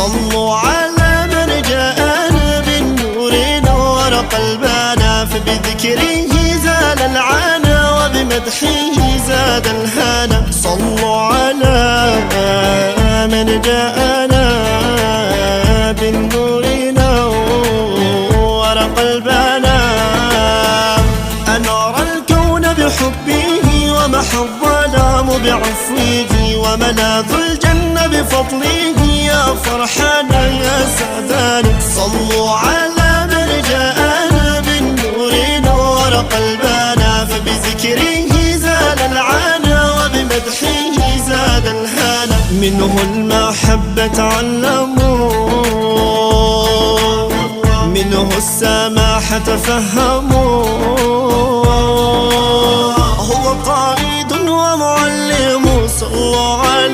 صلوا على من جاءنا بالنور نور قلبنا، فبذكره زال العنا وبمدحه زاد الهنا. صلوا على من جاءنا بالنور نور قلبنا، أنار الكون بحبه ومحى الظلام بعفوه، وملاذ الجنة بفضله، يا فرحانا يا سعدانا. صلوا على من جاءنا بالنور نور قلبنا، فبذكره زال العنا وبمدحه زاد الهنا. منه المحبة تعلموا، منه السماحة فهموا،